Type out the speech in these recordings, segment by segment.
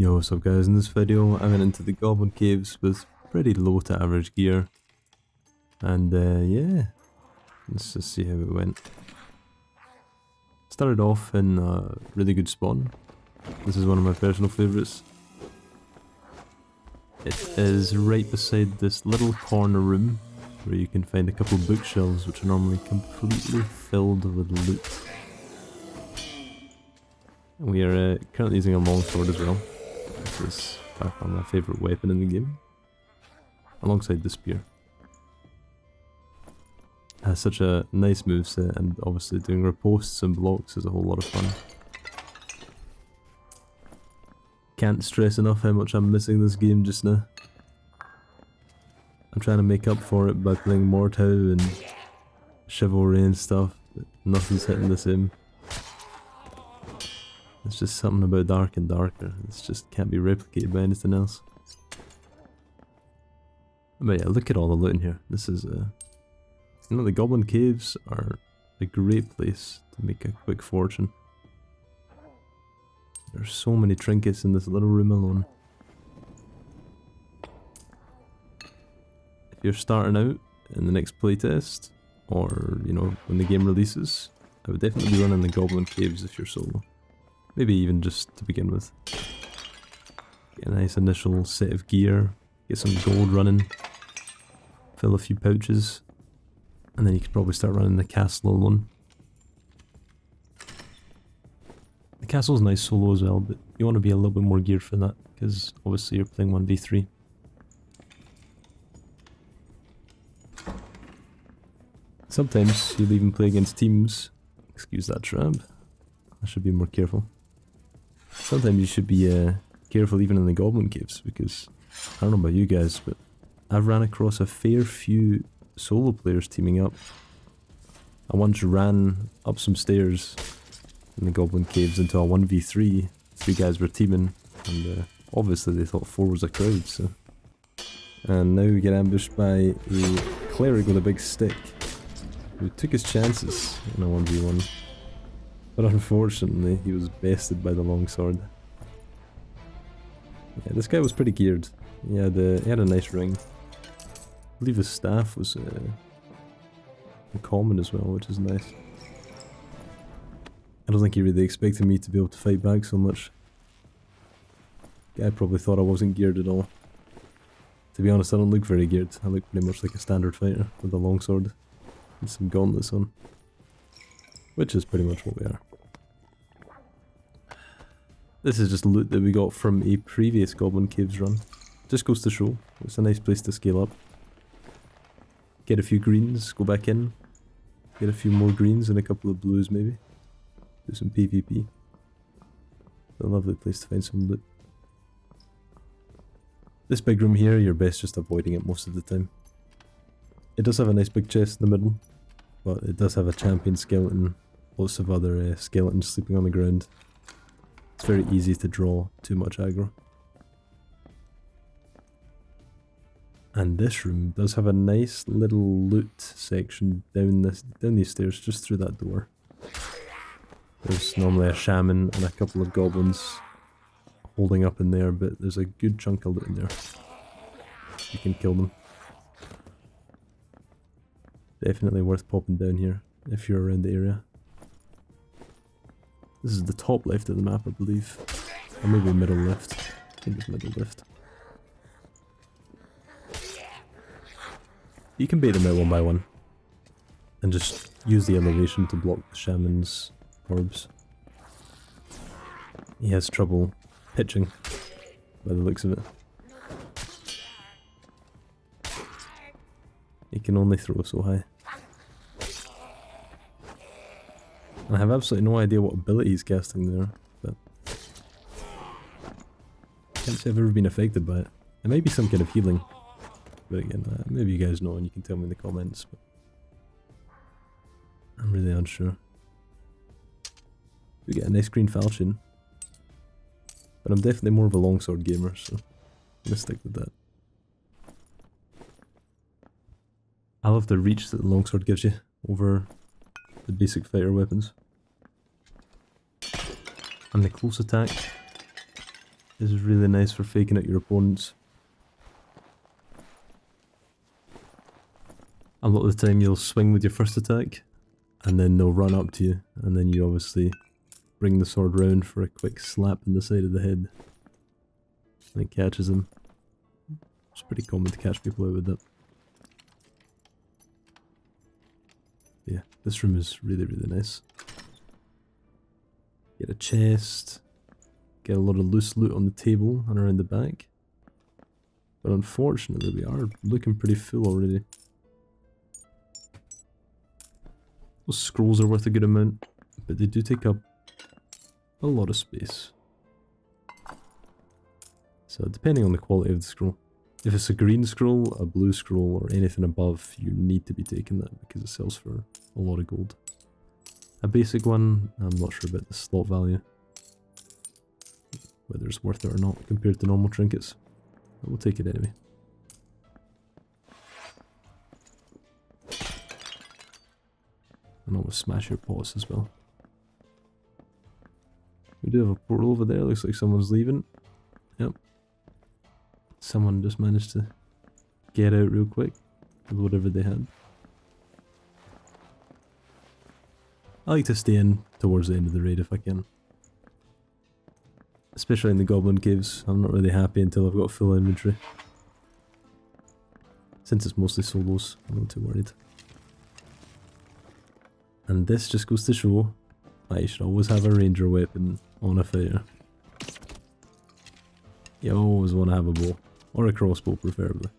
Yo, what's up guys, in this video I went into the Goblin Caves with pretty low to average gear. And yeah, let's just see how it went. Started off in a really good spawn. This is one of my personal favourites. It is right beside this little corner room where you can find a couple of bookshelves which are normally completely filled with loot. We are currently using a longsword as well. This is by far my favourite weapon in the game, alongside the spear. It has such a nice moveset, and obviously doing riposts and blocks is a whole lot of fun. Can't stress enough how much I'm missing this game just now. I'm trying to make up for it by playing Mortau and Chivalry and stuff, but nothing's hitting the same. It's just something about Dark and Darker. It just can't be replicated by anything else. But yeah, look at all the loot in here. This is you know, the Goblin Caves are a great place to make a quick fortune. There's so many trinkets in this little room alone. If you're starting out in the next playtest, or you know, when the game releases, I would definitely be running the Goblin Caves if you're solo. Maybe even just to begin with. Get a nice initial set of gear, get some gold running, fill a few pouches, and then you could probably start running the castle alone. The castle's nice solo as well, but you want to be a little bit more geared for that, because obviously you're playing 1v3. Sometimes you'll even play against teams. Excuse that trap. I should be more careful. Sometimes you should be careful even in the Goblin Caves, because I don't know about you guys, but I've ran across a fair few solo players teaming up. I once ran up some stairs in the Goblin Caves into a 1v3. 3 guys were teaming, and obviously they thought 4 was a crowd, so. And now we get ambushed by a cleric with a big stick, who took his chances in a 1v1. But unfortunately, he was bested by the longsword. Yeah, this guy was pretty geared. He had a nice ring. I believe his staff was common as well, which is nice. I don't think he really expected me to be able to fight back so much. Guy probably thought I wasn't geared at all. To be honest, I don't look very geared. I look pretty much like a standard fighter with a longsword and some gauntlets on. Which is pretty much what we are. This is just loot that we got from a previous Goblin Caves run. Just goes to show, it's a nice place to scale up. Get a few greens, go back in. Get a few more greens and a couple of blues maybe. Do some PvP. A lovely place to find some loot. This big room here, you're best just avoiding it most of the time. It does have a nice big chest in the middle, but it does have a champion skeleton, lots of other skeletons sleeping on the ground. It's very easy to draw too much aggro. And this room does have a nice little loot section down these stairs, just through that door. There's normally a shaman and a couple of goblins holding up in there, but there's a good chunk of loot in there. You can kill them. Definitely worth popping down here if you're around the area. This is the top left of the map, I believe. Or maybe middle left. I think it's middle left. You can bait them out one by one. And just use the elevation to block the shaman's orbs. He has trouble pitching, by the looks of it. He can only throw so high. I have absolutely no idea what ability he's casting there, but can't say I've ever been affected by it. It might be some kind of healing, but again, maybe you guys know and you can tell me in the comments, but I'm really unsure. We get a nice green falchion, but I'm definitely more of a longsword gamer, so I'm gonna stick with that. I love the reach that the longsword gives you over the basic fighter weapons. And the close attack is really nice for faking out your opponents. A lot of the time you'll swing with your first attack, and then they'll run up to you, and then you obviously bring the sword round for a quick slap in the side of the head. And it catches them. It's pretty common to catch people out with that. Yeah, this room is really, really nice. Get a chest, get a lot of loose loot on the table and around the back. But unfortunately we are looking pretty full already. Those scrolls are worth a good amount, but they do take up a lot of space. So depending on the quality of the scroll. If it's a green scroll, a blue scroll, or anything above, you need to be taking that because it sells for a lot of gold. A basic one, I'm not sure about the slot value. Whether it's worth it or not compared to normal trinkets. But we'll take it anyway. And always smash your pots as well. We do have a portal over there, looks like someone's leaving. Yep. Someone just managed to get out real quick with whatever they had. I like to stay in towards the end of the raid if I can. Especially in the Goblin Caves, I'm not really happy until I've got full inventory. Since it's mostly solos, I'm not too worried. And this just goes to show that you should always have a ranger weapon on a fighter. You always want to have a bow. Or a crossbow, preferably.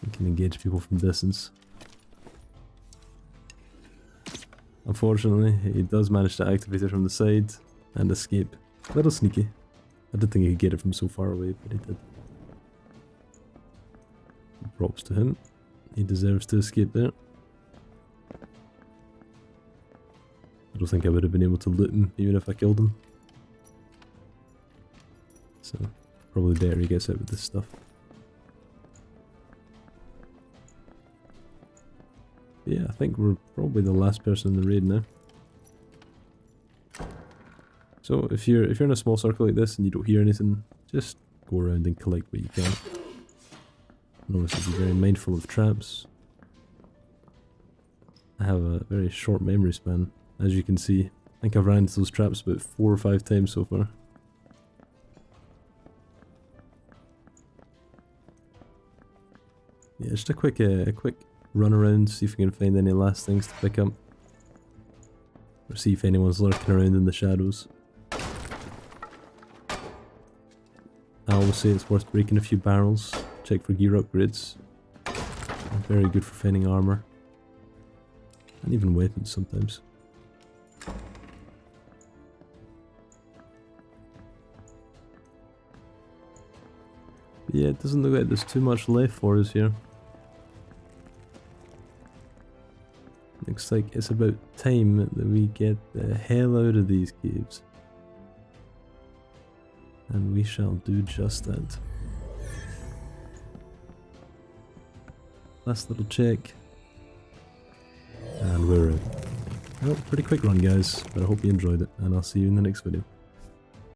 You can engage people from distance. Unfortunately, he does manage to activate it from the side and escape. A little sneaky. I didn't think he could get it from so far away, but he did. Props to him. He deserves to escape there. I don't think I would have been able to loot him even if I killed him. So, probably better he gets out with this stuff. Yeah, I think we're probably the last person in the raid now. So if you're in a small circle like this and you don't hear anything, just go around and collect what you can. And obviously be very mindful of traps. I have a very short memory span, as you can see. I think I've ran into those traps about 4 or 5 times so far. Yeah, just a quick run around, see if we can find any last things to pick up. Or see if anyone's lurking around in the shadows. I always say it's worth breaking a few barrels, check for gear upgrades. Very good for finding armor. And even weapons sometimes. But yeah, it doesn't look like there's too much left for us here. Looks like it's about time that we get the hell out of these caves. And we shall do just that. Last little check. And we're out. Well, pretty quick run guys, but I hope you enjoyed it, and I'll see you in the next video.